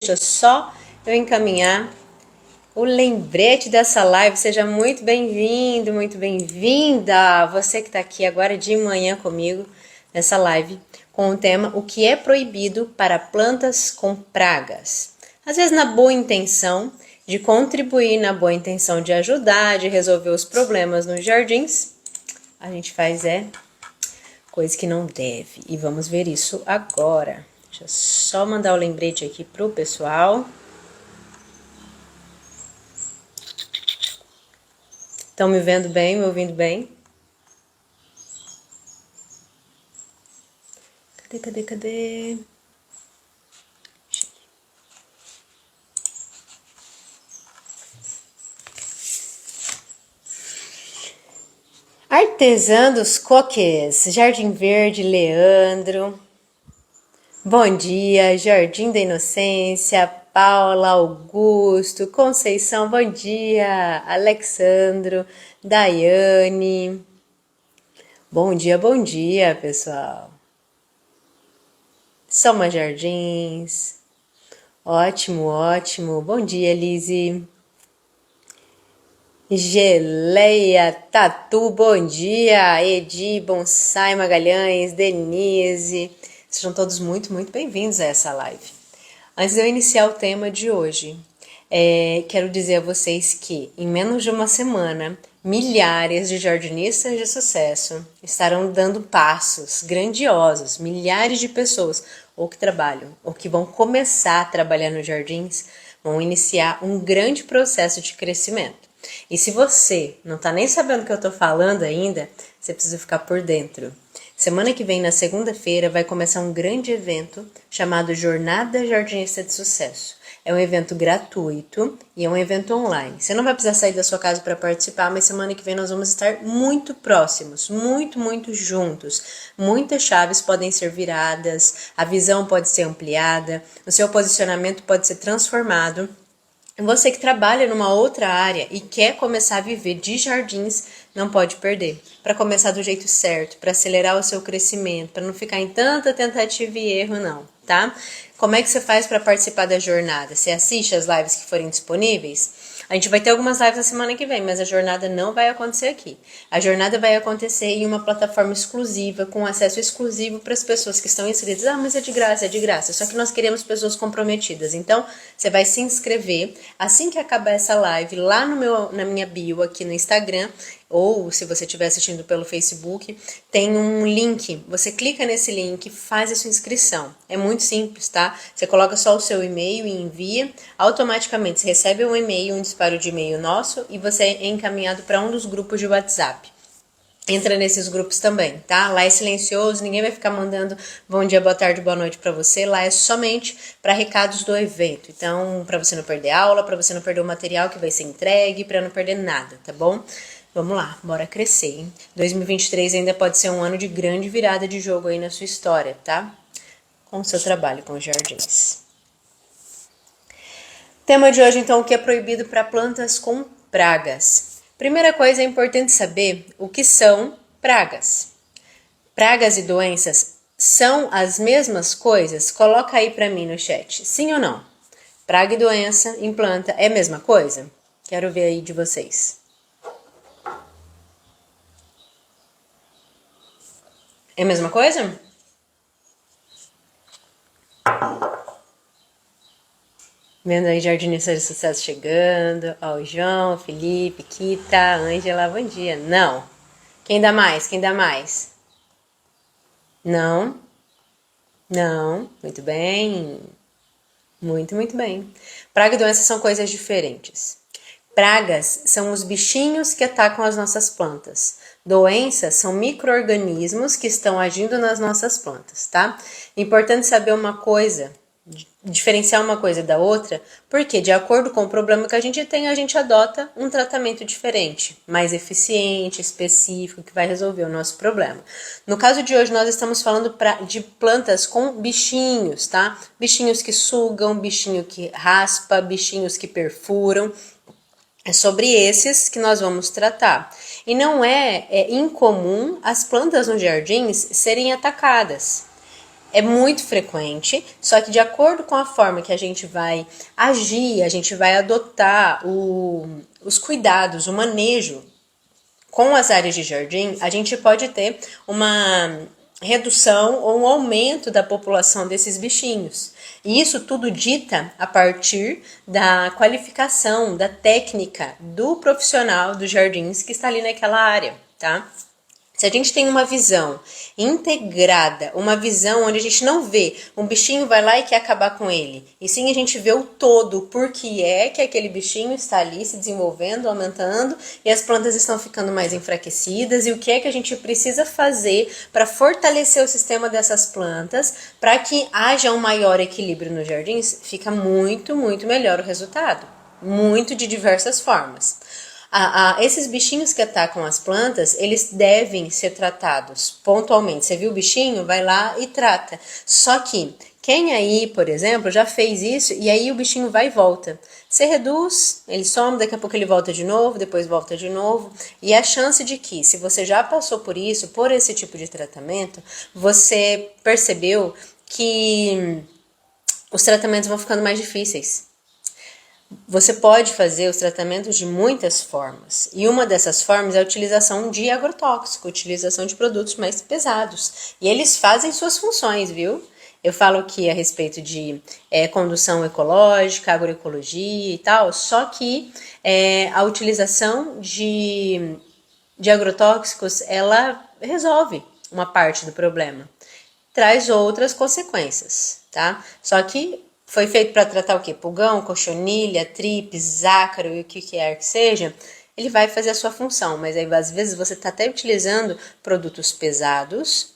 Deixa só eu encaminhar o lembrete dessa live. Seja muito bem-vindo, muito bem-vinda. Você que está aqui agora de manhã comigo nessa live com o tema O que é proibido para plantas com pragas. Às vezes na boa intenção de contribuir, na boa intenção de ajudar, de resolver os problemas nos jardins, a gente faz coisa que não deve. E vamos ver isso agora. Deixa eu só mandar o lembrete aqui pro pessoal. Estão me vendo bem, me ouvindo bem? Cadê? Artesã dos Coques, Jardim Verde, Leandro. Bom dia, Jardim da Inocência, Paula, Augusto, Conceição, bom dia, Alexandro, Daiane. Bom dia, pessoal. Soma Jardins. Ótimo. Bom dia, Lise. Geleia, Tatu, bom dia. Edi, Bonsai Magalhães, Denise. Sejam todos muito bem-vindos a essa live. Antes de eu iniciar o tema de hoje, quero dizer a vocês que em menos de uma semana, milhares de jardinistas de sucesso estarão dando passos grandiosos. Milhares de pessoas, ou que trabalham, ou que vão começar a trabalhar nos jardins, vão iniciar um grande processo de crescimento. E se você não está nem sabendo o que eu estou falando ainda, você precisa ficar por dentro. Semana que vem, na segunda-feira, vai começar um grande evento chamado Jornada Jardinista de Sucesso. É um evento gratuito e é um evento online. Você não vai precisar sair da sua casa para participar, mas semana que vem nós vamos estar muito próximos, muito juntos. Muitas chaves podem ser viradas, a visão pode ser ampliada, o seu posicionamento pode ser transformado. Você que trabalha numa outra área e quer começar a viver de jardins, não pode perder. Para começar do jeito certo, para acelerar o seu crescimento, para não ficar em tanta tentativa e erro, não, tá? Como é que você faz para participar da jornada? Você assiste as lives que forem disponíveis? A gente vai ter algumas lives na semana que vem, mas a jornada não vai acontecer aqui. A jornada vai acontecer em uma plataforma exclusiva, com acesso exclusivo para as pessoas que estão inscritas. Ah, mas é de graça. Só que nós queremos pessoas comprometidas. Então, você vai se inscrever assim que acabar essa live lá na minha bio aqui no Instagram, ou se você estiver assistindo pelo Facebook, tem um link. Você clica nesse link, faz a sua inscrição. É muito simples, tá? Você coloca só o seu e-mail e envia. Automaticamente você recebe um e-mail, um disparo de e-mail nosso e você é encaminhado para um dos grupos de WhatsApp. Entra nesses grupos também, tá? Lá é silencioso, ninguém vai ficar mandando bom dia, boa tarde, boa noite para você. Lá é somente para recados do evento. Então, para você não perder aula, para você não perder o material que vai ser entregue, para não perder nada, tá bom? Vamos lá, bora crescer, hein? 2023 ainda pode ser um ano de grande virada de jogo aí na sua história, tá? Com o seu trabalho com os jardins. Tema de hoje, então, o que é proibido para plantas com pragas. Primeira coisa, é importante saber o que são pragas. Pragas e doenças são as mesmas coisas? Coloca aí para mim no chat, sim ou não? Praga e doença em planta é a mesma coisa? Quero ver aí de vocês. É a mesma coisa? Vendo aí Jardinista de Sucesso chegando. Ó, o João, o Felipe, Kita, a Ângela, bom dia. Não. Quem dá mais? Não. Muito bem. Muito bem. Praga e doença são coisas diferentes. Pragas são os bichinhos que atacam as nossas plantas. Doenças são micro-organismos que estão agindo nas nossas plantas, tá? É importante saber uma coisa, diferenciar uma coisa da outra, porque de acordo com o problema que a gente tem, a gente adota um tratamento diferente, mais eficiente, específico, que vai resolver o nosso problema. No caso de hoje, nós estamos falando de plantas com bichinhos, tá? Bichinhos que sugam, bichinho que raspa, bichinhos que perfuram. É sobre esses que nós vamos tratar. E não é incomum as plantas nos jardins serem atacadas. É muito frequente, só que de acordo com a forma que a gente vai agir, a gente vai adotar os cuidados, o manejo com as áreas de jardim, a gente pode ter uma redução ou um aumento da população desses bichinhos. E isso tudo dita a partir da qualificação, da técnica do profissional dos jardins que está ali naquela área, tá? Se a gente tem uma visão integrada, uma visão onde a gente não vê um bichinho vai lá e quer acabar com ele, e sim a gente vê o todo, por que é que aquele bichinho está ali se desenvolvendo, aumentando, e as plantas estão ficando mais enfraquecidas, e o que é que a gente precisa fazer para fortalecer o sistema dessas plantas, para que haja um maior equilíbrio nos jardins, fica muito, muito melhor o resultado. Muito de diversas formas. Esses bichinhos que atacam as plantas, eles devem ser tratados pontualmente. Você viu o bichinho? Vai lá e trata. Só que quem aí, por exemplo, já fez isso e aí o bichinho vai e volta. Você reduz, ele some, daqui a pouco ele volta de novo, depois volta de novo. E a chance de que, se você já passou por isso, por esse tipo de tratamento, você percebeu que os tratamentos vão ficando mais difíceis. Você pode fazer os tratamentos de muitas formas, e uma dessas formas é a utilização de agrotóxico, utilização de produtos mais pesados. E eles fazem suas funções, viu? Eu falo aqui a respeito de condução ecológica, agroecologia e tal, só que a utilização de agrotóxicos, ela resolve uma parte do problema, traz outras consequências, tá? Só que foi feito para tratar o quê? Pulgão, cochonilha, trips, ácaro e o que quer que seja, ele vai fazer a sua função, mas aí às vezes você está até utilizando produtos pesados,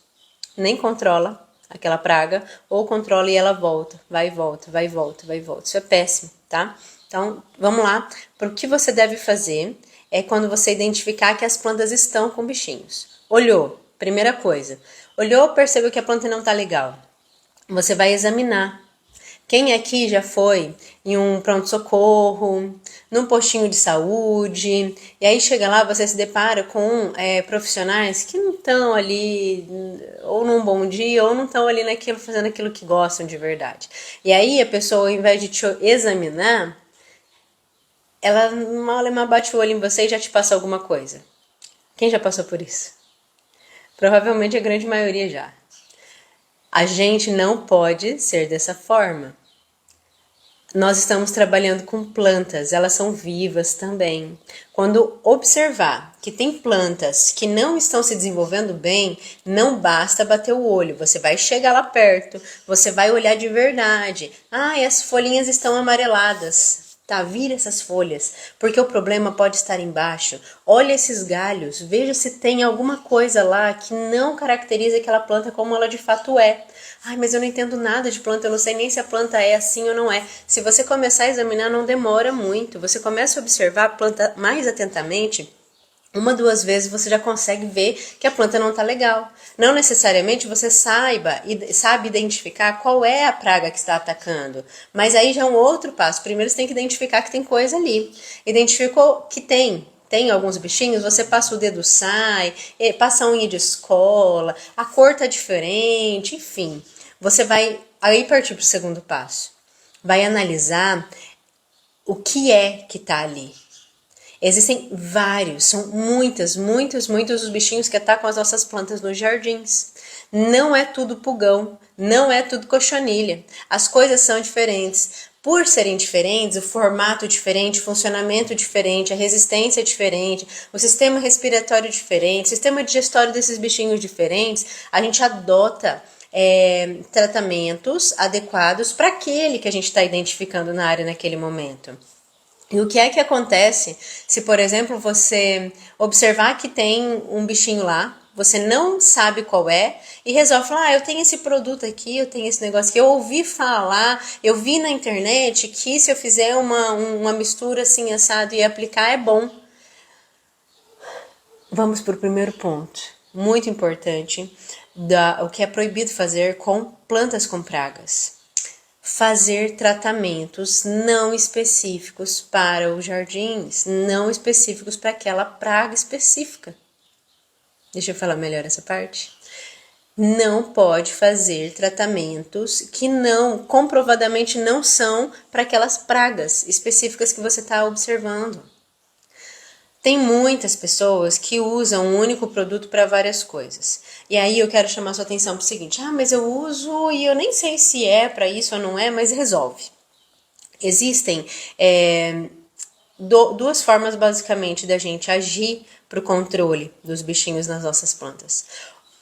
nem controla aquela praga, ou controla e ela volta, vai e volta, vai e volta, vai e volta. Isso é péssimo, tá? Então, vamos lá, para o que você deve fazer é quando você identificar que as plantas estão com bichinhos. Olhou, primeira coisa. Olhou, percebeu que a planta não está legal. Você vai examinar. Quem aqui já foi em um pronto-socorro, num postinho de saúde, e aí chega lá, você se depara com profissionais que não estão ali ou num bom dia, ou não estão ali naquilo, fazendo aquilo que gostam de verdade. E aí a pessoa, ao invés de te examinar, ela mal bate o olho em você e já te passa alguma coisa. Quem já passou por isso? Provavelmente a grande maioria já. A gente não pode ser dessa forma. Nós estamos trabalhando com plantas, elas são vivas também. Quando observar que tem plantas que não estão se desenvolvendo bem, não basta bater o olho, você vai chegar lá perto, você vai olhar de verdade. As folhinhas estão amareladas. Tá, vira essas folhas, porque o problema pode estar embaixo. Olha esses galhos, veja se tem alguma coisa lá que não caracteriza aquela planta como ela de fato é. Mas eu não entendo nada de planta, eu não sei nem se a planta é assim ou não é. Se você começar a examinar, não demora muito. Você começa a observar a planta mais atentamente, uma, duas vezes você já consegue ver que a planta não está legal. Não necessariamente você sabe identificar qual é a praga que está atacando, mas aí já é um outro passo. Primeiro você tem que identificar que tem coisa ali. Identificou que tem alguns bichinhos, você passa o dedo, sai, passa a unha de escola, a cor tá diferente, enfim. Você vai aí partir para o segundo passo. Vai analisar o que é que tá ali. Existem vários, são muitos os bichinhos que atacam as nossas plantas nos jardins. Não é tudo pulgão, não é tudo cochonilha. As coisas são diferentes. Por serem diferentes, o formato diferente, o funcionamento diferente, a resistência diferente, o sistema respiratório diferente, o sistema digestório desses bichinhos diferentes, a gente adota tratamentos adequados para aquele que a gente está identificando na área naquele momento. E o que é que acontece se, por exemplo, você observar que tem um bichinho lá, você não sabe qual é, e resolve falar, eu tenho esse produto aqui, eu tenho esse negócio aqui, eu ouvi falar, eu vi na internet que se eu fizer uma mistura assim, assado e aplicar, é bom. Vamos para o primeiro ponto, muito importante, o que é proibido fazer com plantas com pragas. Fazer tratamentos não específicos para os jardins, não específicos para aquela praga específica. Deixa eu falar melhor essa parte. não pode fazer tratamentos que não, comprovadamente não são para aquelas pragas específicas que você está observando. Tem muitas pessoas que usam um único produto para várias coisas. E aí eu quero chamar sua atenção para o seguinte: mas eu uso e eu nem sei se é para isso ou não é, mas resolve. Existem duas formas basicamente da gente agir para o controle dos bichinhos nas nossas plantas.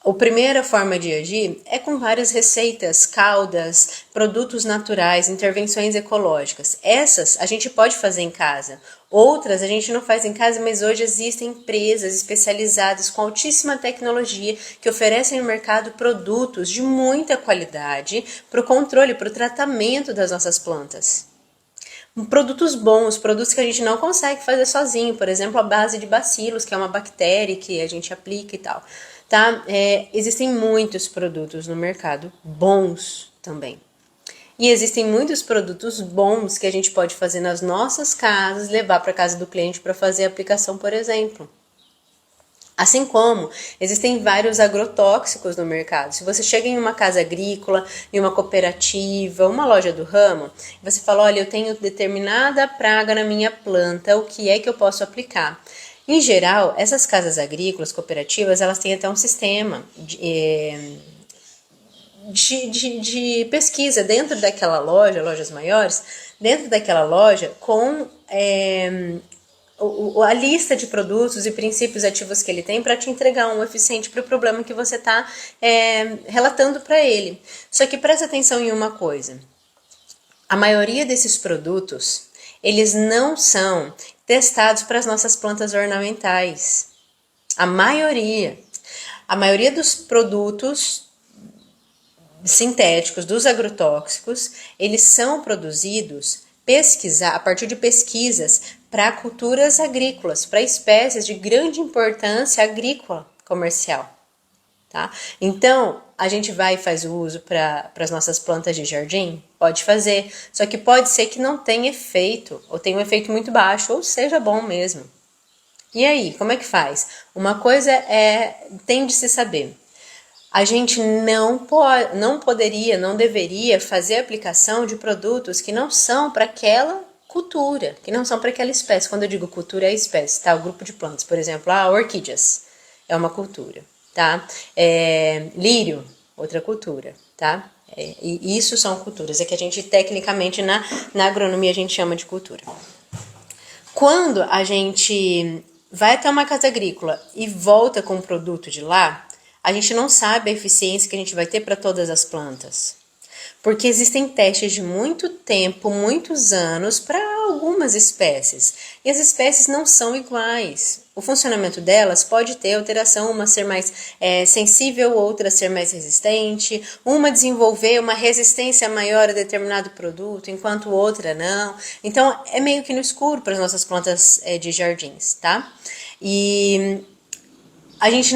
A primeira forma de agir é com várias receitas, caudas, produtos naturais, intervenções ecológicas. Essas a gente pode fazer em casa. Outras a gente não faz em casa, mas hoje existem empresas especializadas com altíssima tecnologia que oferecem no mercado produtos de muita qualidade para o controle, para o tratamento das nossas plantas. Produtos bons, produtos que a gente não consegue fazer sozinho, por exemplo, a base de bacilos, que é uma bactéria que a gente aplica e tal. Tá? Existem muitos produtos no mercado bons também. E existem muitos produtos bons que a gente pode fazer nas nossas casas, levar para casa do cliente para fazer a aplicação, por exemplo. Assim como existem vários agrotóxicos no mercado. Se você chega em uma casa agrícola, em uma cooperativa, uma loja do ramo, você fala: olha, eu tenho determinada praga na minha planta, o que é que eu posso aplicar? Em geral, essas casas agrícolas, cooperativas, elas têm até um sistema de pesquisa dentro daquela loja, lojas maiores, dentro daquela loja com a lista de produtos e princípios ativos que ele tem para te entregar um eficiente para o problema que você está relatando para ele. Só que presta atenção em uma coisa: a maioria desses produtos, eles não são testados para as nossas plantas ornamentais. A maioria dos produtos sintéticos, dos agrotóxicos, eles são produzidos a partir de pesquisas para culturas agrícolas, para espécies de grande importância agrícola comercial. Tá? Então, a gente vai e faz o uso para as nossas plantas de jardim? Pode fazer, só que pode ser que não tenha efeito, ou tenha um efeito muito baixo, ou seja bom mesmo. E aí, como é que faz? Uma coisa tem de se saber: a gente não poderia, não deveria fazer aplicação de produtos que não são para aquela cultura, que não são para aquela espécie. Quando eu digo cultura, é espécie, tá? O grupo de plantas, por exemplo, orquídeas é uma cultura, tá? Lírio, outra cultura, tá? E isso são culturas, é que a gente tecnicamente na agronomia a gente chama de cultura. Quando a gente vai até uma casa agrícola e volta com um produto de lá, a gente não sabe a eficiência que a gente vai ter para todas as plantas. Porque existem testes de muito tempo, muitos anos, para algumas espécies. E as espécies não são iguais. O funcionamento delas pode ter alteração, uma ser mais sensível, outra ser mais resistente, uma desenvolver uma resistência maior a determinado produto, enquanto outra não. Então, é meio que no escuro para as nossas plantas de jardins, tá? E a gente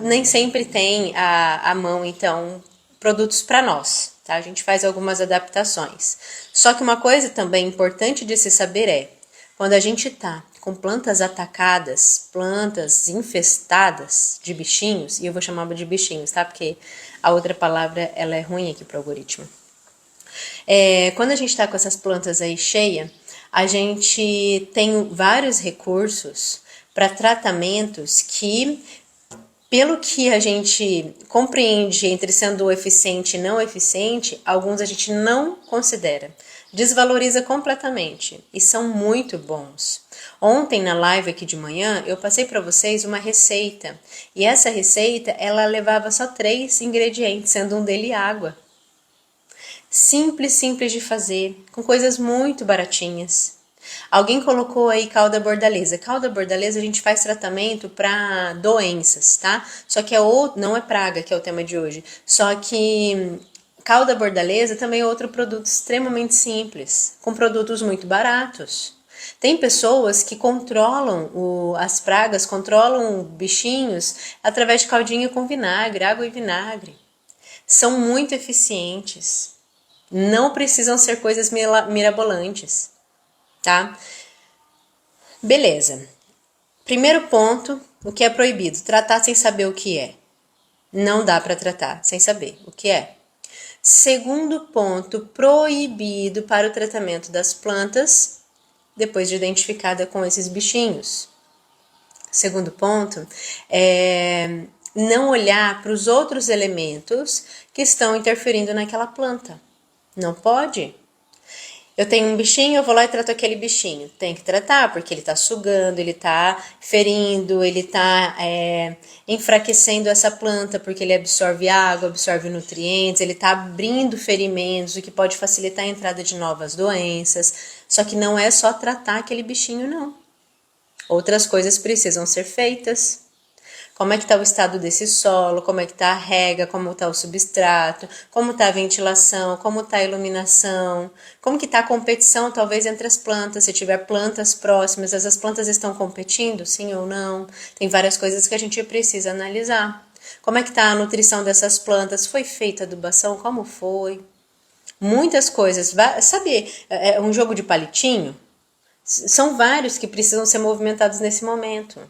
nem sempre tem à mão, então, produtos para nós, tá? A gente faz algumas adaptações. Só que uma coisa também importante de se saber quando a gente tá com plantas atacadas, plantas infestadas de bichinhos, e eu vou chamar de bichinhos, tá? Porque a outra palavra, ela é ruim aqui pro algoritmo. Quando a gente tá com essas plantas aí cheia, a gente tem vários recursos para tratamentos que, pelo que a gente compreende entre sendo eficiente e não eficiente, alguns a gente não considera. Desvaloriza completamente e são muito bons. Ontem na live aqui de manhã eu passei para vocês uma receita e essa receita ela levava só 3 ingredientes, sendo um dele água. Simples de fazer, com coisas muito baratinhas. Alguém colocou aí cauda bordaleza. Cauda bordaleza a gente faz tratamento para doenças, tá? Só que não é praga, que é o tema de hoje. Só que cauda bordaleza também é outro produto extremamente simples, com produtos muito baratos. Tem pessoas que controlam as pragas, controlam bichinhos através de caldinho com vinagre, água e vinagre. São muito eficientes. Não precisam ser coisas mirabolantes. Tá? Beleza. Primeiro ponto, o que é proibido? Tratar sem saber o que é. Não dá para tratar sem saber o que é. Segundo ponto, proibido para o tratamento das plantas depois de identificada com esses bichinhos. Segundo ponto, não olhar para os outros elementos que estão interferindo naquela planta. Não pode. Eu tenho um bichinho, eu vou lá e trato aquele bichinho. Tem que tratar, porque ele está sugando, ele está ferindo, ele está enfraquecendo essa planta, porque ele absorve água, absorve nutrientes, ele está abrindo ferimentos, o que pode facilitar a entrada de novas doenças. Só que não é só tratar aquele bichinho, não. Outras coisas precisam ser feitas. Como é que está o estado desse solo, como é que está a rega, como está o substrato, como está a ventilação, como está a iluminação, como que está a competição talvez entre as plantas, se tiver plantas próximas, essas plantas estão competindo, sim ou não? Tem várias coisas que a gente precisa analisar. Como é que está a nutrição dessas plantas? Foi feita adubação? Como foi? Muitas coisas. Sabe, é um jogo de palitinho? São vários que precisam ser movimentados nesse momento.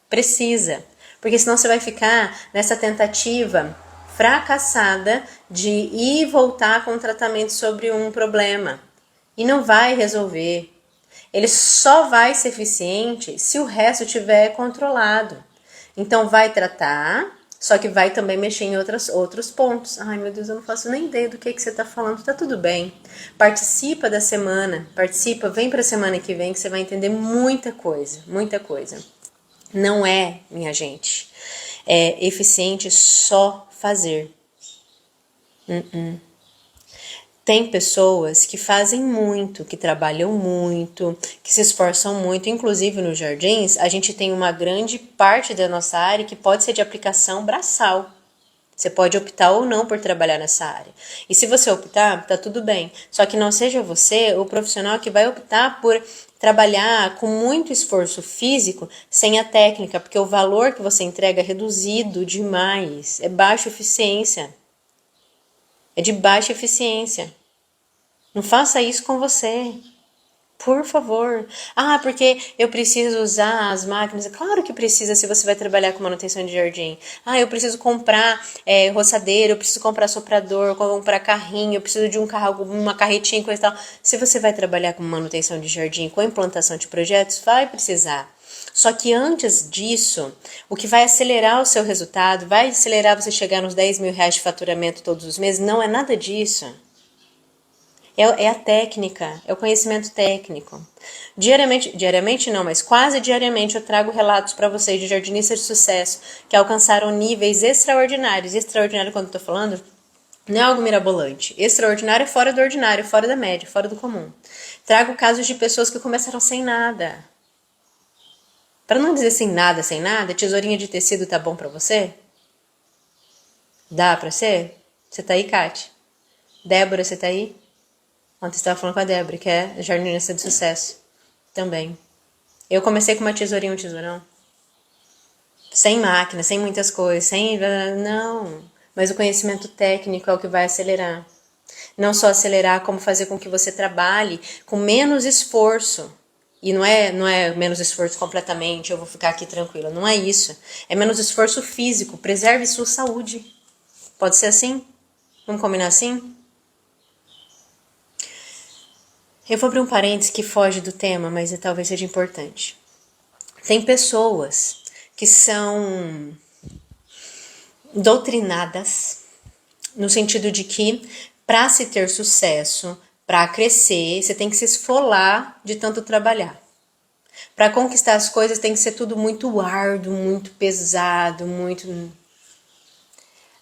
Precisa. Porque senão você vai ficar nessa tentativa fracassada de ir e voltar com um tratamento sobre um problema. E não vai resolver. Ele só vai ser eficiente se o resto estiver controlado. Então vai tratar, só que vai também mexer em outros pontos. Ai meu Deus, eu não faço nem ideia do que você está falando. Tá tudo bem. Participa da semana, vem para a semana que vem que você vai entender muita coisa, muita coisa. Não é, minha gente, é eficiente só fazer. Tem pessoas que fazem muito, que trabalham muito, que se esforçam muito. Inclusive nos jardins, a gente tem uma grande parte da nossa área que pode ser de aplicação braçal. Você pode optar ou não por trabalhar nessa área. E se você optar, tá tudo bem. Só que não seja você o profissional que vai optar por trabalhar com muito esforço físico sem a técnica, porque o valor que você entrega é reduzido demais. É baixa eficiência. É de baixa eficiência. Não faça isso com você. Por favor. Ah, porque eu preciso usar as máquinas. Claro que precisa se você vai trabalhar com manutenção de jardim. Ah, eu preciso comprar roçadeira, eu preciso comprar soprador, comprar carrinho, eu preciso de um carro, uma carretinha, coisa e tal. Se você vai trabalhar com manutenção de jardim, com implantação de projetos, vai precisar. Só que antes disso, o que vai acelerar o seu resultado, vai acelerar você chegar nos 10 mil reais de faturamento todos os meses, não é nada disso. É a técnica, é o conhecimento técnico. Diariamente não, mas quase diariamente eu trago relatos para vocês de jardinistas de sucesso que alcançaram níveis extraordinários. Extraordinário, quando eu tô falando, não é algo mirabolante. Extraordinário é fora do ordinário, fora da média, fora do comum. Trago casos de pessoas que começaram sem nada. Para não dizer sem nada, tesourinha de tecido tá bom para você? Dá para ser? Você tá aí, Kate? Débora, você tá aí? Ontem você estava falando com a Débora, que é jardinista de sucesso. Também. Eu comecei com uma tesourinha, um tesourão. Sem máquina, sem muitas coisas, sem... Não. Mas o conhecimento técnico é o que vai acelerar. Não só acelerar, como fazer com que você trabalhe com menos esforço. E não é menos esforço completamente, eu vou ficar aqui tranquila. Não é isso. É menos esforço físico. Preserve sua saúde. Pode ser assim? Vamos combinar assim? Eu vou abrir um parênteses que foge do tema, mas talvez seja importante. Tem pessoas que são doutrinadas no sentido de que para se ter sucesso, para crescer, você tem que se esfolar de tanto trabalhar. Para conquistar as coisas tem que ser tudo muito árduo, muito pesado, muito...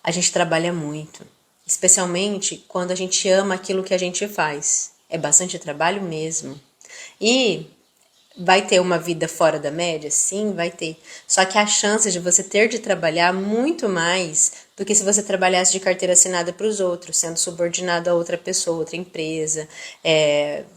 A gente trabalha muito, especialmente quando a gente ama aquilo que a gente faz. É bastante trabalho mesmo. E vai ter uma vida fora da média? Sim, vai ter. Só que a chance de você ter de trabalhar muito mais do que se você trabalhasse de carteira assinada para os outros, sendo subordinado a outra pessoa, outra empresa,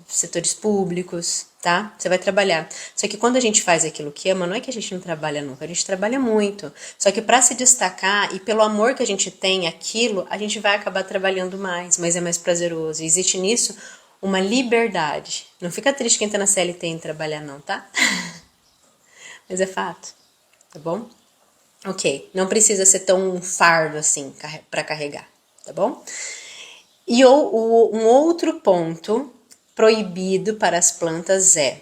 setores públicos, tá? Você vai trabalhar. Só que quando a gente faz aquilo que ama, não é que a gente não trabalha nunca, a gente trabalha muito. Só que para se destacar e pelo amor que a gente tem aquilo, a gente vai acabar trabalhando mais, mas é mais prazeroso. E existe nisso uma liberdade. Não fica triste quem tá na CLT em trabalhar não, tá? Mas é fato, tá bom? Ok, não precisa ser tão um fardo assim para carregar, tá bom? E um outro ponto proibido para as plantas é: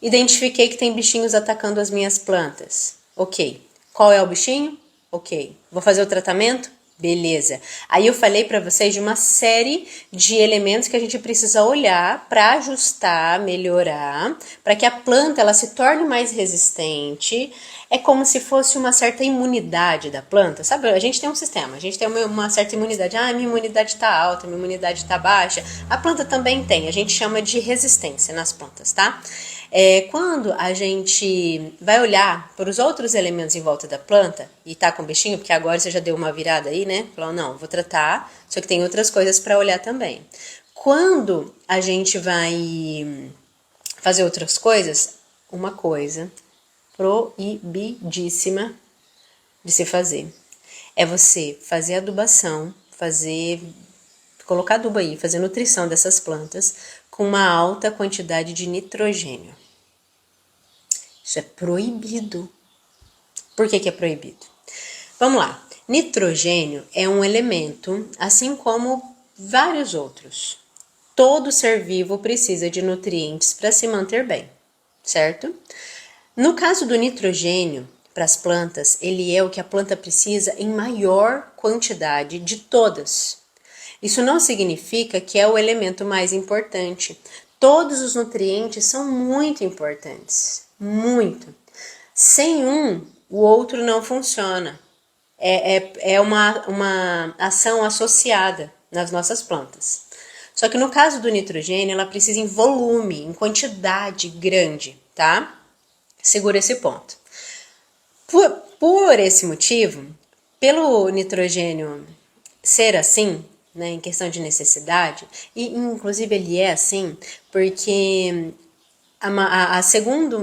identifiquei que tem bichinhos atacando as minhas plantas. Ok. Qual é o bichinho? Ok. Vou fazer o tratamento? Beleza. Aí eu falei para vocês de uma série de elementos que a gente precisa olhar para ajustar, melhorar, para que a planta ela se torne mais resistente. É como se fosse uma certa imunidade da planta, sabe? A gente tem um sistema, a gente tem uma certa imunidade. Ah, minha imunidade está alta, minha imunidade está baixa. A planta também tem, a gente chama de resistência nas plantas, tá? Quando a gente vai olhar para os outros elementos em volta da planta e tá com bichinho, porque agora você já deu uma virada aí, né? Falou, não, vou tratar, só que tem outras coisas para olhar também. Quando a gente vai fazer outras coisas, uma coisa proibidíssima de se fazer é você fazer adubação, colocar adubo aí, fazer nutrição dessas plantas com uma alta quantidade de nitrogênio. Isso é proibido. Por que é proibido? Vamos lá. Nitrogênio é um elemento, assim como vários outros. Todo ser vivo precisa de nutrientes para se manter bem, certo? No caso do nitrogênio, para as plantas, ele é o que a planta precisa em maior quantidade de todas. Isso não significa que é o elemento mais importante. Todos os nutrientes são muito importantes, muito. Sem um, o outro não funciona. É uma ação associada nas nossas plantas. Só que no caso do nitrogênio, ela precisa em volume, em quantidade grande, tá? Segura esse ponto. Por esse motivo, pelo nitrogênio ser assim, né, em questão de necessidade, e inclusive ele é assim, porque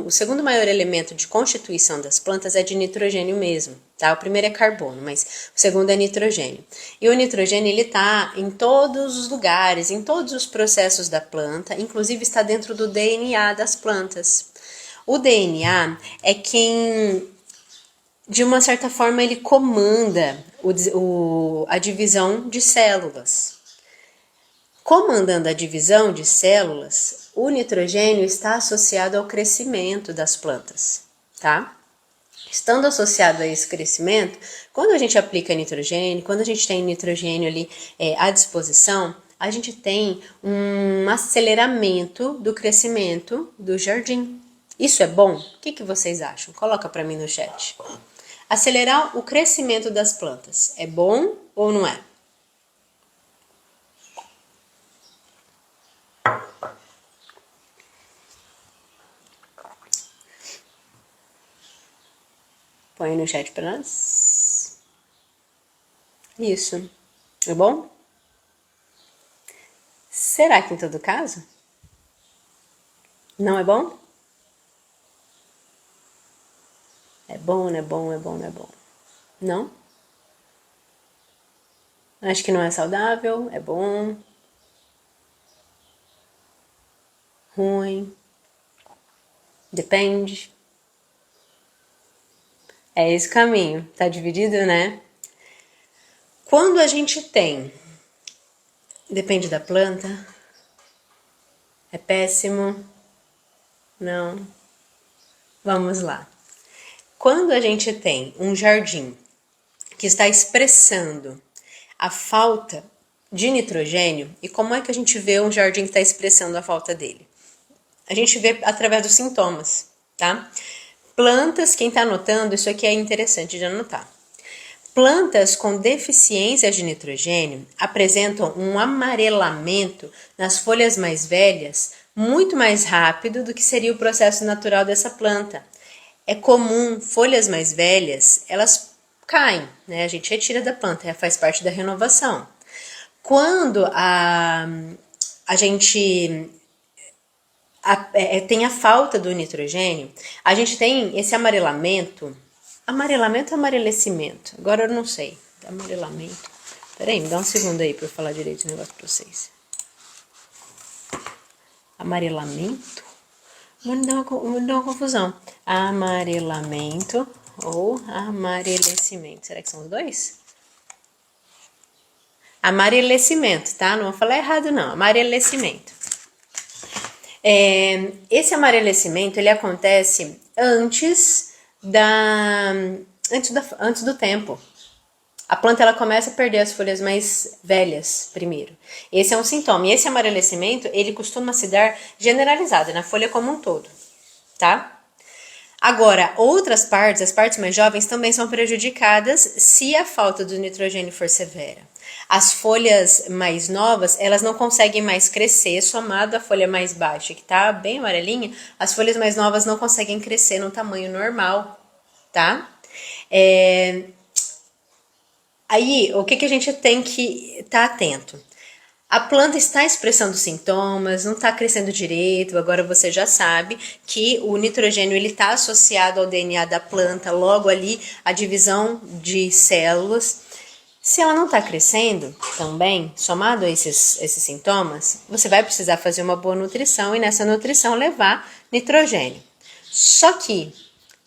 o segundo maior elemento de constituição das plantas é de nitrogênio mesmo, tá? O primeiro é carbono, mas o segundo é nitrogênio. E o nitrogênio, ele tá em todos os lugares, em todos os processos da planta, inclusive está dentro do DNA das plantas. O DNA é quem, de uma certa forma, ele comanda a divisão de células. Comandando a divisão de células, o nitrogênio está associado ao crescimento das plantas, tá? Estando associado a esse crescimento, quando a gente aplica nitrogênio, quando a gente tem nitrogênio ali à disposição, a gente tem um aceleramento do crescimento do jardim. Isso é bom? O que vocês acham? Coloca para mim no chat. Acelerar o crescimento das plantas é bom ou não é? Põe no chat para nós. Isso. É bom? Será que em todo caso? Não é bom? É bom, não é bom, é bom, não é bom. Não? Acho que não é saudável, é bom. Ruim. Depende. É esse caminho. Tá dividido, né? Quando a gente tem, depende da planta, é péssimo, não. Vamos lá. Quando a gente tem um jardim que está expressando a falta de nitrogênio, e como é que a gente vê um jardim que está expressando a falta dele? A gente vê através dos sintomas, tá? Plantas, quem está anotando, isso aqui é interessante de anotar. Plantas com deficiência de nitrogênio apresentam um amarelamento nas folhas mais velhas muito mais rápido do que seria o processo natural dessa planta. É comum folhas mais velhas, elas caem, né? A gente retira da planta, faz parte da renovação. Quando a gente tem a falta do nitrogênio, a gente tem esse amarelamento. Amarelamento ou amarelecimento? Agora eu não sei. Amarelamento. Peraí, me dá um segundo aí pra eu falar direito o negócio pra vocês. Amarelamento? Me dá uma confusão. Amarelamento ou amarelecimento. Será que são os dois? Amarelecimento, tá? Não vou falar errado não, amarelecimento. Esse amarelecimento, ele acontece antes do tempo. A planta ela começa a perder as folhas mais velhas primeiro. Esse é um sintoma. E esse amarelecimento, ele costuma se dar generalizado na folha como um todo, tá? Agora, outras partes, as partes mais jovens, também são prejudicadas se a falta do nitrogênio for severa. As folhas mais novas, elas não conseguem mais crescer, somado à folha mais baixa, que tá bem amarelinha, as folhas mais novas não conseguem crescer no tamanho normal, tá? Aí, o que a gente tem que estar atento? A planta está expressando sintomas, não está crescendo direito, agora você já sabe que o nitrogênio está associado ao DNA da planta, logo ali a divisão de células. Se ela não está crescendo também, somado a esses sintomas, você vai precisar fazer uma boa nutrição e nessa nutrição levar nitrogênio. Só que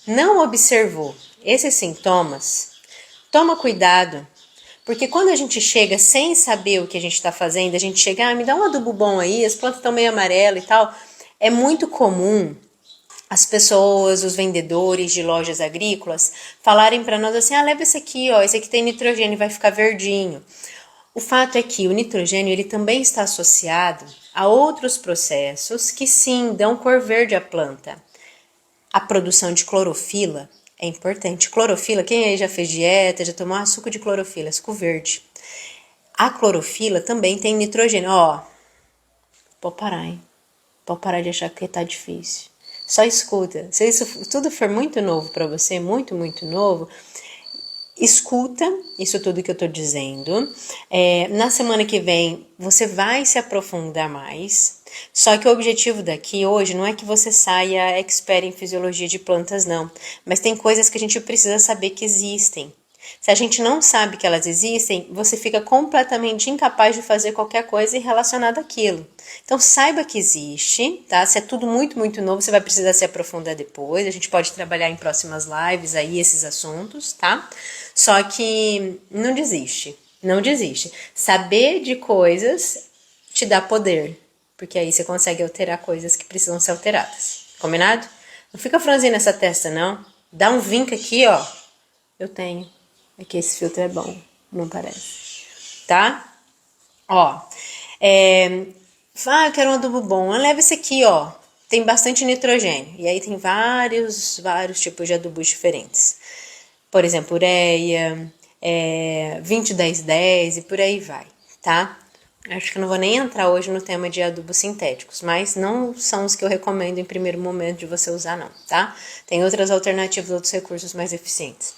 não observou esses sintomas, toma cuidado. Porque quando a gente chega sem saber o que a gente está fazendo, a gente chega, me dá um adubo bom aí, as plantas estão meio amarelas e tal. É muito comum as pessoas, os vendedores de lojas agrícolas, falarem para nós assim, leva esse aqui, ó, esse aqui tem nitrogênio, vai ficar verdinho. O fato é que o nitrogênio ele também está associado a outros processos que sim, dão cor verde à planta. A produção de clorofila é importante. Clorofila, quem aí já fez dieta, já tomou suco de clorofila, suco verde. A clorofila também tem nitrogênio. Ó, pode parar, hein? Pode parar de achar que tá difícil. Só escuta. Se isso tudo for muito novo para você, muito, muito novo, escuta isso tudo que eu tô dizendo. Na semana que vem, você vai se aprofundar mais. Só que o objetivo daqui hoje não é que você saia expert em fisiologia de plantas, não. Mas tem coisas que a gente precisa saber que existem. Se a gente não sabe que elas existem, você fica completamente incapaz de fazer qualquer coisa relacionada àquilo. Então saiba que existe, tá? Se é tudo muito, muito novo, você vai precisar se aprofundar depois. A gente pode trabalhar em próximas lives aí esses assuntos, tá? Só que não desiste, não desiste. Saber de coisas te dá poder, porque aí você consegue alterar coisas que precisam ser alteradas. Combinado? Não fica franzindo essa testa, não. Dá um vinco aqui, ó. Eu tenho. É que esse filtro é bom, não parece. Tá? Ó. Eu quero um adubo bom. Leva esse aqui, ó. Tem bastante nitrogênio. E aí tem vários tipos de adubos diferentes. Por exemplo, ureia, 20-10-10 e por aí vai, tá? Acho que eu não vou nem entrar hoje no tema de adubos sintéticos, mas não são os que eu recomendo em primeiro momento de você usar, não, tá? Tem outras alternativas, outros recursos mais eficientes.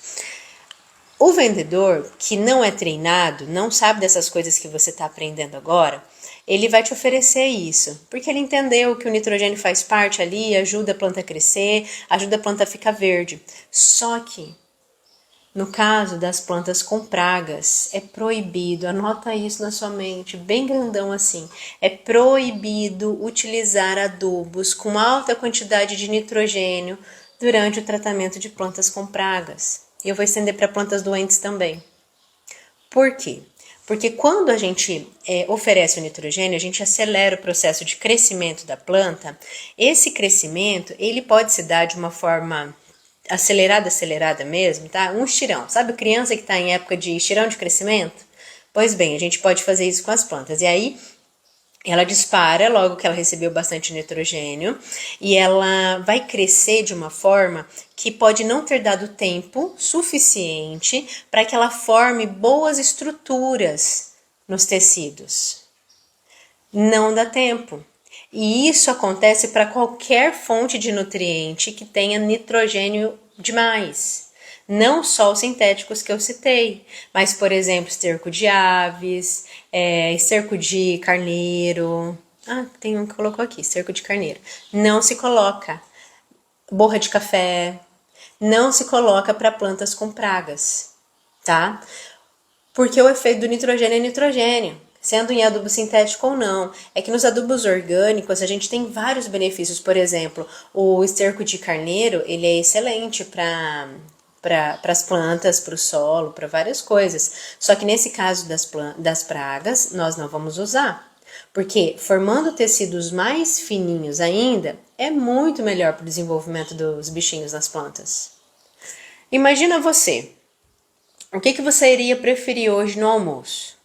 O vendedor que não é treinado, não sabe dessas coisas que você está aprendendo agora, ele vai te oferecer isso, porque ele entendeu que o nitrogênio faz parte ali, ajuda a planta a crescer, ajuda a planta a ficar verde. Só que, no caso das plantas com pragas, é proibido, anota isso na sua mente, bem grandão assim, é proibido utilizar adubos com alta quantidade de nitrogênio durante o tratamento de plantas com pragas. E eu vou estender para plantas doentes também. Por quê? Porque quando a gente oferece o nitrogênio, a gente acelera o processo de crescimento da planta. Esse crescimento, ele pode se dar de uma forma acelerada mesmo, tá? Um estirão. Sabe criança que está em época de estirão de crescimento? Pois bem, a gente pode fazer isso com as plantas. E aí, ela dispara logo que ela recebeu bastante nitrogênio e ela vai crescer de uma forma que pode não ter dado tempo suficiente para que ela forme boas estruturas nos tecidos. Não dá tempo. E isso acontece para qualquer fonte de nutriente que tenha nitrogênio demais. Não só os sintéticos que eu citei, mas, por exemplo, esterco de aves, esterco de carneiro. Tem um que colocou aqui, esterco de carneiro. Não se coloca. Borra de café. Não se coloca para plantas com pragas, tá? Porque o efeito do nitrogênio é nitrogênio, sendo em adubo sintético ou não. É que nos adubos orgânicos a gente tem vários benefícios. Por exemplo, o esterco de carneiro, ele é excelente para para as plantas, para o solo, para várias coisas. Só que nesse caso das pragas, nós não vamos usar. Porque formando tecidos mais fininhos ainda, é muito melhor para o desenvolvimento dos bichinhos nas plantas. Imagina você, o que você iria preferir hoje no almoço?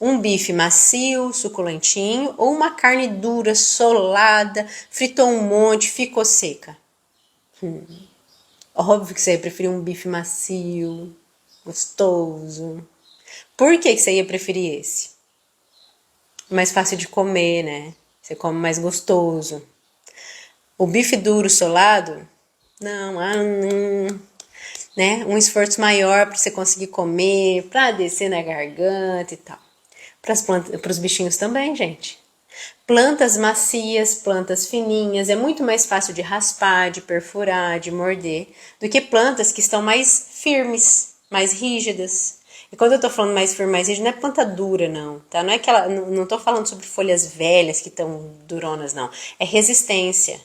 Um bife macio, suculentinho ou uma carne dura, solada, fritou um monte, ficou seca? Óbvio que você ia preferir um bife macio, gostoso. Por que você ia preferir esse? Mais fácil de comer, né? Você come mais gostoso. O bife duro, solado, não, né? Um esforço maior para você conseguir comer, para descer na garganta e tal. Para os bichinhos também, gente. Plantas macias, plantas fininhas, é muito mais fácil de raspar, de perfurar, de morder, do que plantas que estão mais firmes, mais rígidas. E quando eu tô falando mais firme, mais rígido, não é planta dura, não, tá? Não é aquela, não tô falando sobre folhas velhas que estão duronas, não. É resistência.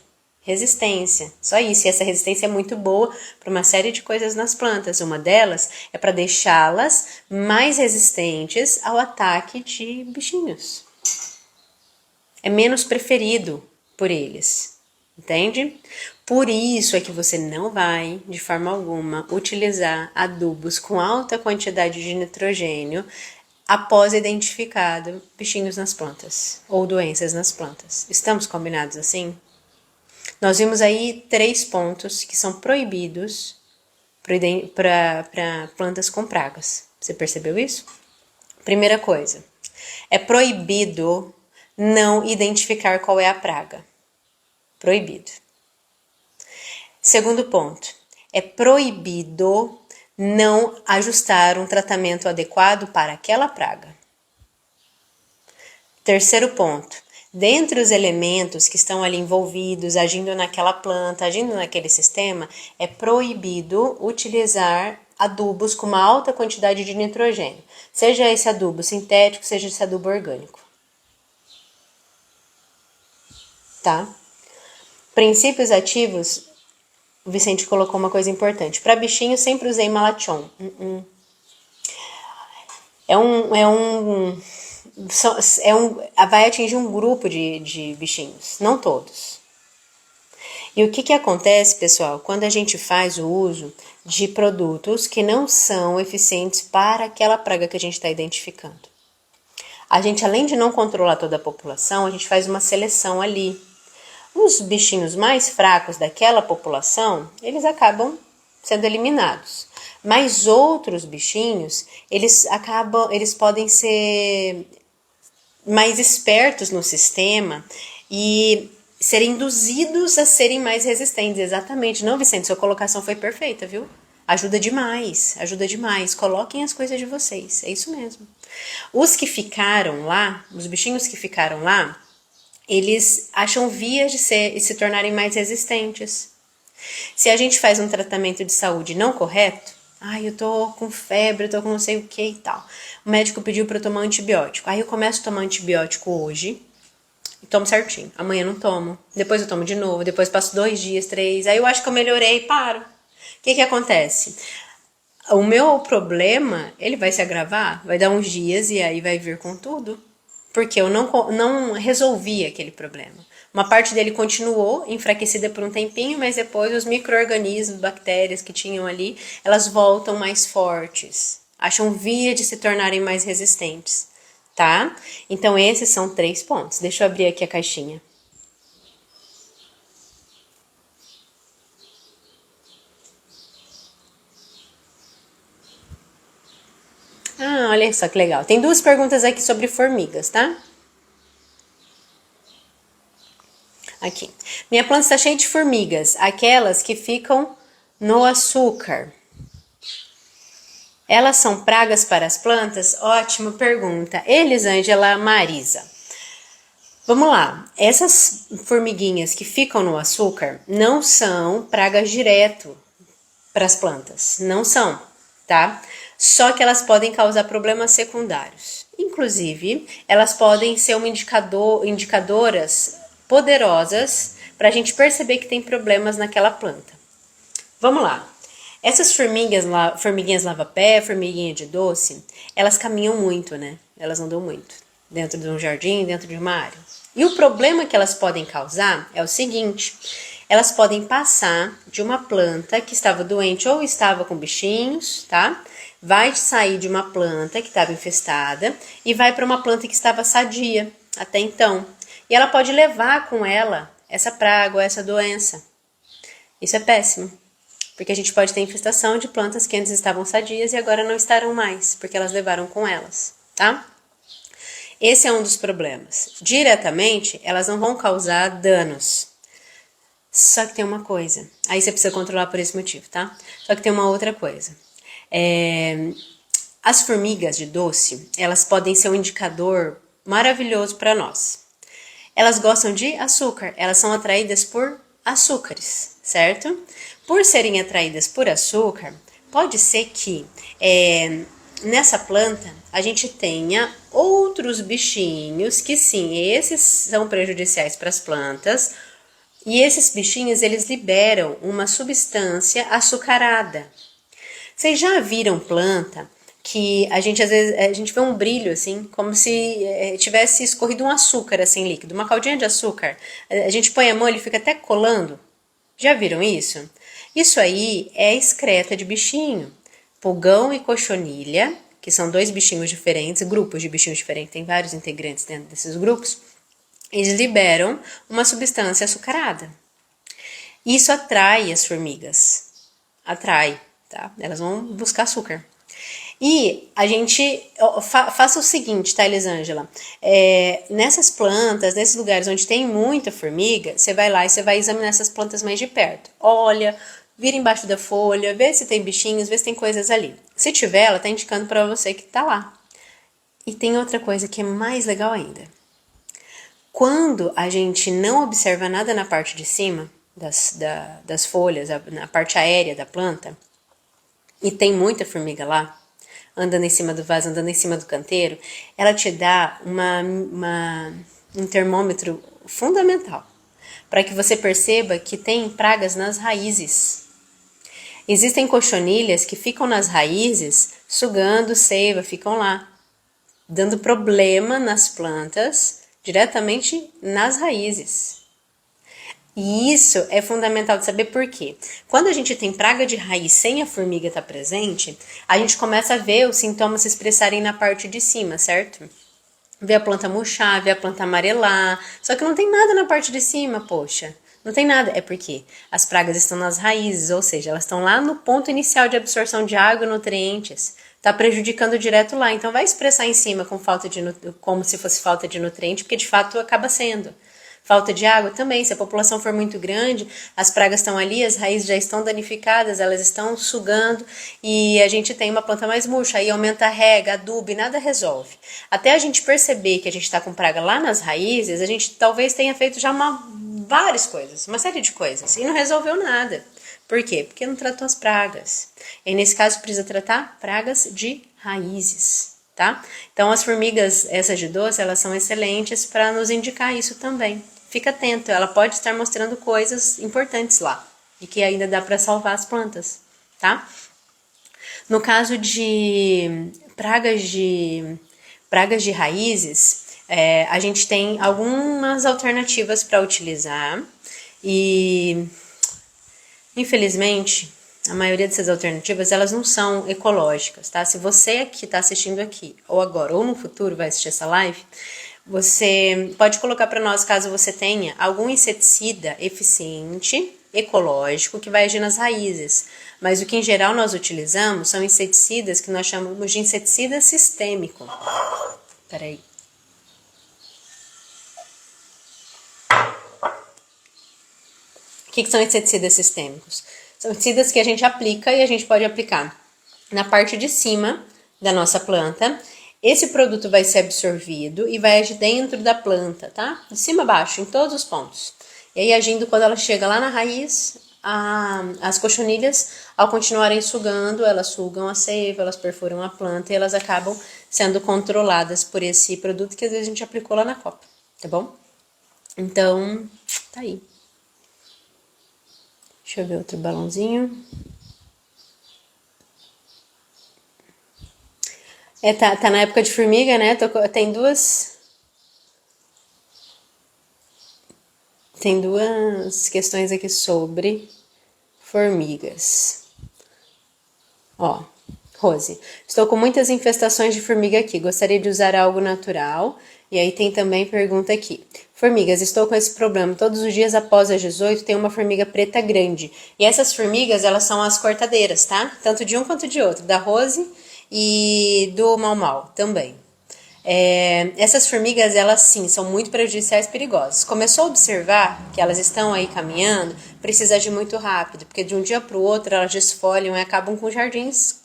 Resistência, só isso. E essa resistência é muito boa para uma série de coisas nas plantas. Uma delas é para deixá-las mais resistentes ao ataque de bichinhos. É menos preferido por eles, entende? Por isso é que você não vai, de forma alguma, utilizar adubos com alta quantidade de nitrogênio após identificado bichinhos nas plantas ou doenças nas plantas. Estamos combinados assim? Nós vimos aí 3 pontos que são proibidos para plantas com pragas. Você percebeu isso? Primeira coisa, é proibido não identificar qual é a praga. Proibido. Segundo ponto, é proibido não ajustar um tratamento adequado para aquela praga. Terceiro ponto, dentre os elementos que estão ali envolvidos, agindo naquela planta, agindo naquele sistema, é proibido utilizar adubos com uma alta quantidade de nitrogênio, seja esse adubo sintético, seja esse adubo orgânico. Tá? Princípios ativos, o Vicente colocou uma coisa importante. Para bichinho, sempre usei Malathion. Vai atingir um grupo de bichinhos, não todos. E o que acontece, pessoal, quando a gente faz o uso de produtos que não são eficientes para aquela praga que a gente está identificando? A gente, além de não controlar toda a população, a gente faz uma seleção ali. Os bichinhos mais fracos daquela população, eles acabam sendo eliminados. Mas outros bichinhos, eles podem ser mais espertos no sistema e serem induzidos a serem mais resistentes. Exatamente. Não, Vicente, sua colocação foi perfeita, viu? Ajuda demais, ajuda demais. Coloquem as coisas de vocês, é isso mesmo. Os que ficaram lá, os bichinhos que ficaram lá, eles acham vias de se tornarem mais resistentes. Se a gente faz um tratamento de saúde não correto, eu tô com febre, eu tô com não sei o que e tal. O médico pediu para eu tomar antibiótico. Aí eu começo a tomar antibiótico hoje e tomo certinho. Amanhã não tomo. Depois eu tomo de novo. Depois passo 2 dias, 3. Aí eu acho que eu melhorei e paro. O que acontece? O meu problema, ele vai se agravar, vai dar uns dias e aí vai vir com tudo. Porque eu não resolvi aquele problema. Uma parte dele continuou enfraquecida por um tempinho, mas depois os micro-organismos, bactérias que tinham ali, elas voltam mais fortes. Acham via de se tornarem mais resistentes, tá? Então esses são 3 pontos. Deixa eu abrir aqui a caixinha. Olha só que legal. Tem 2 perguntas aqui sobre formigas, tá? Aqui. Minha planta está cheia de formigas, aquelas que ficam no açúcar. Elas são pragas para as plantas? Ótima pergunta. Elisângela Marisa. Vamos lá. Essas formiguinhas que ficam no açúcar não são pragas direto para as plantas. Não são, tá? Só que elas podem causar problemas secundários. Inclusive, elas podem ser indicadoras poderosas para a gente perceber que tem problemas naquela planta. Vamos lá. Essas formiguinhas lava-pé, formiguinha de doce, elas caminham muito, né? Elas andam muito dentro de um jardim, dentro de uma área. E o problema que elas podem causar é o seguinte: elas podem passar de uma planta que estava doente ou estava com bichinhos, tá? Vai sair de uma planta que estava infestada e vai para uma planta que estava sadia até então. E ela pode levar com ela essa praga ou essa doença. Isso é péssimo, porque a gente pode ter infestação de plantas que antes estavam sadias e agora não estarão mais, porque elas levaram com elas, tá? Esse é um dos problemas. Diretamente, elas não vão causar danos. Só que tem uma coisa. Aí você precisa controlar por esse motivo, tá? Só que tem uma outra coisa. As formigas de doce, elas podem ser um indicador maravilhoso para nós. Elas gostam de açúcar, elas são atraídas por açúcares, certo? Por serem atraídas por açúcar, pode ser que nessa planta a gente tenha outros bichinhos que sim, esses são prejudiciais para as plantas, e esses bichinhos eles liberam uma substância açucarada. Vocês já viram planta que a gente às vezes a gente vê um brilho assim, como se tivesse escorrido um açúcar assim líquido, uma caldinha de açúcar. A gente põe a mão, ele fica até colando. Já viram isso? Isso aí é excreta de bichinho. Pulgão e cochonilha, que são dois bichinhos diferentes, grupos de bichinhos diferentes, tem vários integrantes dentro desses grupos. Eles liberam uma substância açucarada. Isso atrai as formigas. Atrai, tá? Elas vão buscar açúcar. E a gente faça o seguinte, tá, Elisângela? Nessas plantas, nesses lugares onde tem muita formiga, você vai lá e você vai examinar essas plantas mais de perto. Olha, vira embaixo da folha, vê se tem bichinhos, vê se tem coisas ali. Se tiver, ela tá indicando para você que tá lá. E tem outra coisa que é mais legal ainda. Quando a gente não observa nada na parte de cima das folhas, na parte aérea da planta, e tem muita formiga lá, andando em cima do vaso, andando em cima do canteiro, ela te dá um termômetro fundamental para que você perceba que tem pragas nas raízes. Existem cochonilhas que ficam nas raízes, sugando seiva, ficam lá, dando problema nas plantas, diretamente nas raízes. E isso é fundamental de saber por quê. Quando a gente tem praga de raiz sem a formiga estar presente, a gente começa a ver os sintomas se expressarem na parte de cima, certo? Ver a planta murchar, ver a planta amarelar. Só que não tem nada na parte de cima, poxa. Não tem nada. É porque as pragas estão nas raízes, ou seja, elas estão lá no ponto inicial de absorção de água e nutrientes. Está prejudicando direto lá. Então vai expressar em cima como se fosse falta de nutriente, porque de fato acaba sendo. Falta de água também, se a população for muito grande, as pragas estão ali, as raízes já estão danificadas, elas estão sugando e a gente tem uma planta mais murcha, aí aumenta a rega, adubo e nada resolve. Até a gente perceber que a gente está com praga lá nas raízes, a gente talvez tenha feito já várias coisas, uma série de coisas, e não resolveu nada. Por quê? Porque não tratou as pragas. E nesse caso precisa tratar pragas de raízes. Tá? Então as formigas, essas de doce, elas são excelentes para nos indicar isso também. Fica atento, ela pode estar mostrando coisas importantes lá e que ainda dá para salvar as plantas, tá? No caso de pragas de raízes, a gente tem algumas alternativas para utilizar e infelizmente a maioria dessas alternativas, elas não são ecológicas, tá? Se você que está assistindo aqui, ou agora, ou no futuro vai assistir essa live, você pode colocar para nós, caso você tenha, algum inseticida eficiente, ecológico, que vai agir nas raízes. Mas o que em geral nós utilizamos são inseticidas que nós chamamos de inseticida sistêmico. Peraí. O que são inseticidas sistêmicos? São inseticidas que a gente aplica e a gente pode aplicar na parte de cima da nossa planta. Esse produto vai ser absorvido e vai agir dentro da planta, tá? De cima a baixo, em todos os pontos. E aí, agindo quando ela chega lá na raiz, as cochonilhas, ao continuarem sugando, elas sugam a seiva, elas perfuram a planta e elas acabam sendo controladas por esse produto que às vezes a gente aplicou lá na copa, tá bom? Então, tá aí. Deixa eu ver outro balãozinho. Tá na época de formiga, né? Tem duas questões aqui sobre formigas. Ó, Rose, estou com muitas infestações de formiga aqui. Gostaria de usar algo natural. E aí tem também pergunta aqui. Formigas, estou com esse problema. Todos os dias após as 18 tem uma formiga preta grande. E essas formigas, elas são as cortadeiras, tá? Tanto de um quanto de outro. Da Rose e do Mau Mau também. Essas formigas, elas sim, são muito prejudiciais e perigosas. Começou a observar que elas estão aí caminhando, precisa agir muito rápido, porque de um dia para o outro elas desfolham e acabam com jardins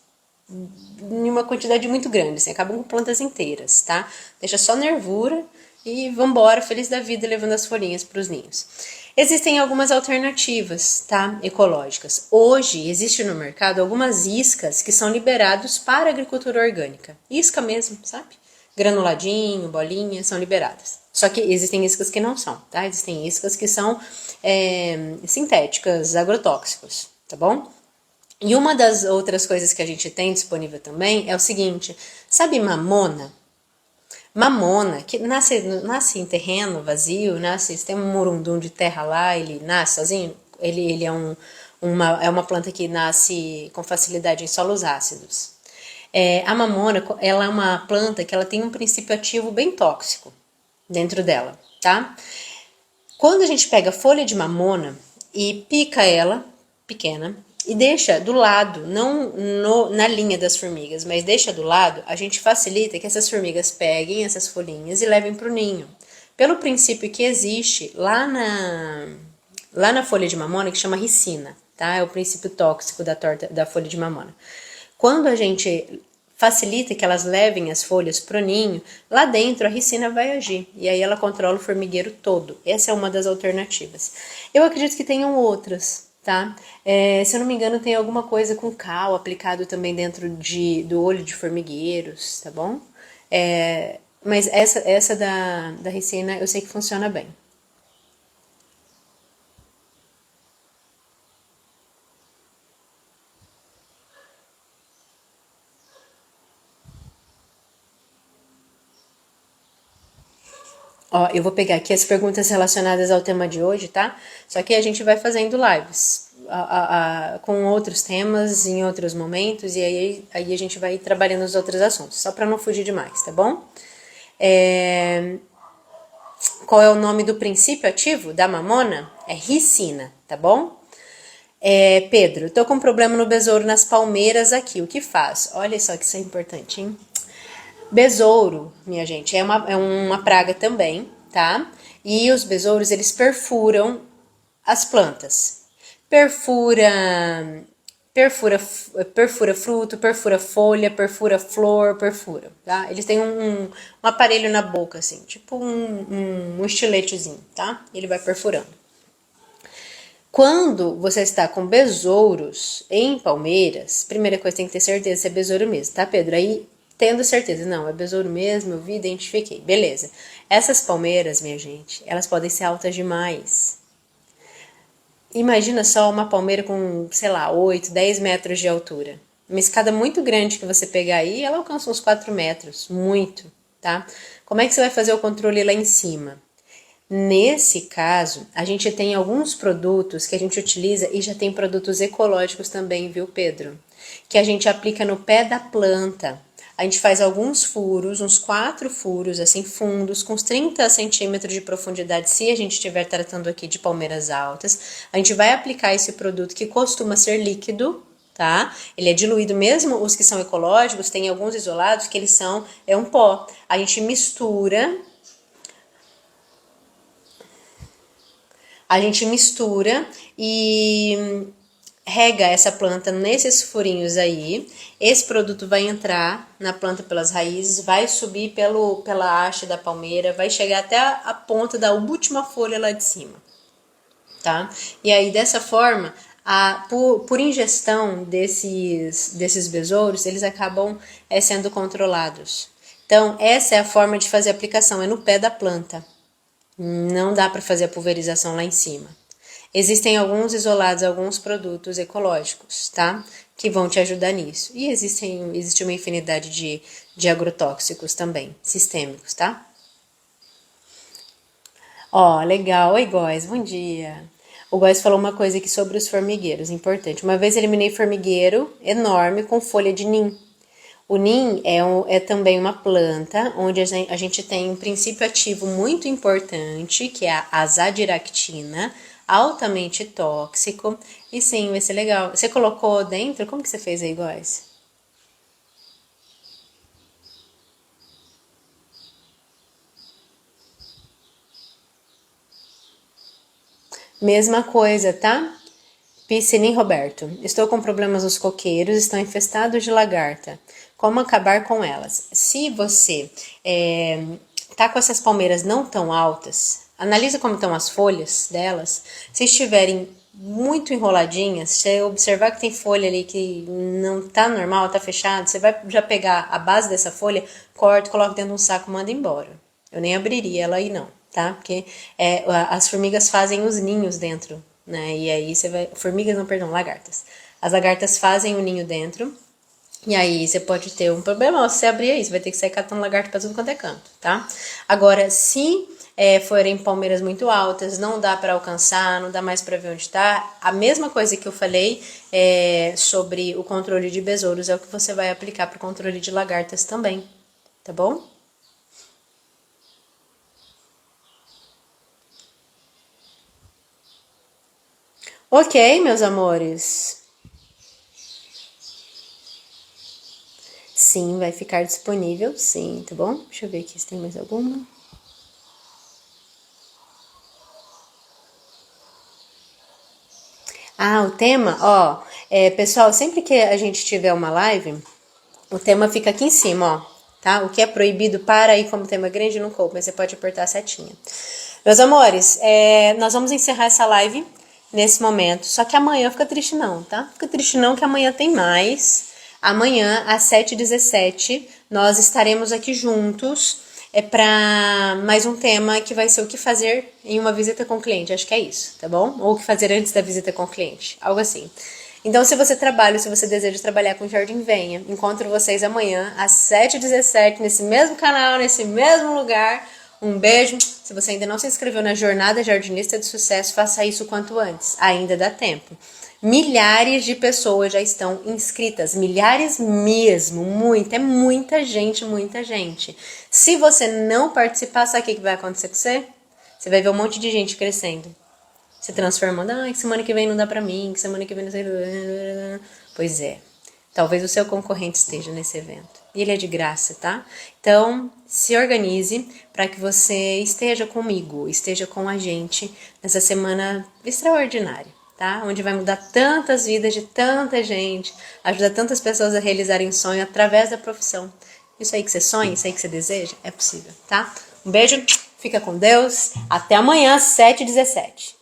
em uma quantidade muito grande, assim, acabam com plantas inteiras, tá? Deixa só nervura e vambora, feliz da vida, levando as folhinhas para os ninhos. Existem algumas alternativas, tá? Ecológicas. Hoje existe no mercado algumas iscas que são liberados para a agricultura orgânica. Isca mesmo, sabe? Granuladinho, bolinha, são liberadas. Só que existem iscas que não são, tá? Existem iscas que são sintéticas, agrotóxicos, tá bom? E uma das outras coisas que a gente tem disponível também é o seguinte, sabe mamona? Mamona, que nasce em terreno vazio, tem um murundum de terra lá, ele nasce sozinho, ele é uma planta que nasce com facilidade em solos ácidos. A mamona, ela é uma planta que ela tem um princípio ativo bem tóxico dentro dela, tá? Quando a gente pega a folha de mamona e pica ela, pequena, e deixa do lado, não na linha das formigas, mas deixa do lado, a gente facilita que essas formigas peguem essas folhinhas e levem para o ninho. Pelo princípio que existe lá na folha de mamona, que chama ricina, tá? É o princípio tóxico da folha de mamona. Quando a gente facilita que elas levem as folhas pro ninho, lá dentro a ricina vai agir e aí ela controla o formigueiro todo. Essa é uma das alternativas. Eu acredito que tenham outras, tá? Se eu não me engano, tem alguma coisa com cal aplicado também dentro do olho de formigueiros, tá bom? Mas essa da ricina eu sei que funciona bem. Ó, eu vou pegar aqui as perguntas relacionadas ao tema de hoje, tá? Só que a gente vai fazendo lives com outros temas em outros momentos e aí a gente vai trabalhando os outros assuntos, só para não fugir demais, tá bom? Qual é o nome do princípio ativo da mamona? É ricina, tá bom? Pedro, tô com um problema no besouro nas palmeiras aqui, o que faz? Olha só que isso é importante, hein? Besouro, minha gente, é uma praga também, tá? E os besouros, eles perfuram as plantas. Perfura, perfura, perfura fruto, perfura folha, perfura flor, perfura, tá? Eles têm um aparelho na boca, assim, tipo um estiletezinho, tá? Ele vai perfurando. Quando você está com besouros em palmeiras, primeira coisa tem que ter certeza se é besouro mesmo, tá, Pedro? Aí, tendo certeza, não, é besouro mesmo, eu vi, identifiquei, beleza. Essas palmeiras, minha gente, elas podem ser altas demais. Imagina só uma palmeira com, sei lá, 8, 10 metros de altura. Uma escada muito grande que você pegar aí, ela alcança uns 4 metros, muito, tá? Como é que você vai fazer o controle lá em cima? Nesse caso, a gente tem alguns produtos que a gente utiliza e já tem produtos ecológicos também, viu, Pedro? Que a gente aplica no pé da planta. A gente faz alguns furos, uns 4 furos, assim, fundos, com uns 30 centímetros de profundidade, se a gente estiver tratando aqui de palmeiras altas. A gente vai aplicar esse produto que costuma ser líquido, tá? Ele é diluído mesmo, os que são ecológicos, tem alguns isolados que eles é um pó. A gente mistura e rega essa planta nesses furinhos aí. Esse produto vai entrar na planta pelas raízes, vai subir pela haste da palmeira, vai chegar até a ponta da última folha lá de cima, tá? E aí dessa forma, por ingestão desses besouros, eles acabam sendo controlados. Então, essa é a forma de fazer a aplicação, é no pé da planta. Não dá para fazer a pulverização lá em cima. Existem alguns isolados, alguns produtos ecológicos, tá? que vão te ajudar nisso. E existe uma infinidade de agrotóxicos também, sistêmicos, tá? Ó, legal. Oi, Góis, bom dia. O Góis falou uma coisa aqui sobre os formigueiros, importante. Uma vez eliminei formigueiro enorme com folha de nim. O nim é também uma planta onde a gente tem um princípio ativo muito importante, que é a azadiractina, altamente tóxico. E sim, vai ser legal. Você colocou dentro? Como que você fez aí, Góis? Mesma coisa, tá? Piscinim Roberto. Estou com problemas nos coqueiros, estão infestados de lagarta. Como acabar com elas? Se você tá com essas palmeiras não tão altas, analisa como estão as folhas delas. Se estiverem muito enroladinhas, você observar que tem folha ali que não tá normal, tá fechado, você vai já pegar a base dessa folha, corta, coloca dentro de um saco e manda embora. Eu nem abriria ela aí não, tá? Porque as formigas fazem os ninhos dentro, né? E aí você vai... Formigas não, perdão, lagartas. As lagartas fazem o ninho dentro, e aí você pode ter um problema, se você abrir aí, você vai ter que sair catando lagarto pra tudo quanto é canto, tá? Agora, se forem palmeiras muito altas, não dá para alcançar, não dá mais para ver onde tá, a mesma coisa que eu falei sobre o controle de besouros é o que você vai aplicar para o controle de lagartas também, tá bom? Ok, meus amores. Sim, vai ficar disponível, sim, tá bom? Deixa eu ver aqui se tem mais alguma. Ah, o tema, ó, pessoal, sempre que a gente tiver uma live, o tema fica aqui em cima, ó, tá? O que é proibido para aí como tema grande não coube, mas você pode apertar a setinha. Meus amores, nós vamos encerrar essa live nesse momento, só que amanhã fica triste não, tá? Fica triste não que amanhã tem mais. Amanhã, às 7h17, nós estaremos aqui juntos para mais um tema que vai ser o que fazer em uma visita com o cliente. Acho que é isso, tá bom? Ou o que fazer antes da visita com o cliente, algo assim. Então, se você trabalha, se você deseja trabalhar com jardim, venha. Encontro vocês amanhã, às 7h17, nesse mesmo canal, nesse mesmo lugar. Um beijo. Se você ainda não se inscreveu na Jornada Jardinista de Sucesso, faça isso o quanto antes. Ainda dá tempo. Milhares de pessoas já estão inscritas, milhares mesmo, é muita gente, muita gente. Se você não participar, sabe o que vai acontecer com você? Você vai ver um monte de gente crescendo, se transformando. Ah, que semana que vem não dá pra mim, que semana que vem não sei. Pois é, talvez o seu concorrente esteja nesse evento. E ele é de graça, tá? Então, se organize para que você esteja comigo, esteja com a gente nessa semana extraordinária. Tá? Onde vai mudar tantas vidas de tanta gente, ajudar tantas pessoas a realizarem sonho através da profissão. Isso aí que você sonha, isso aí que você deseja, é possível, tá? Um beijo, fica com Deus, até amanhã, 7h17.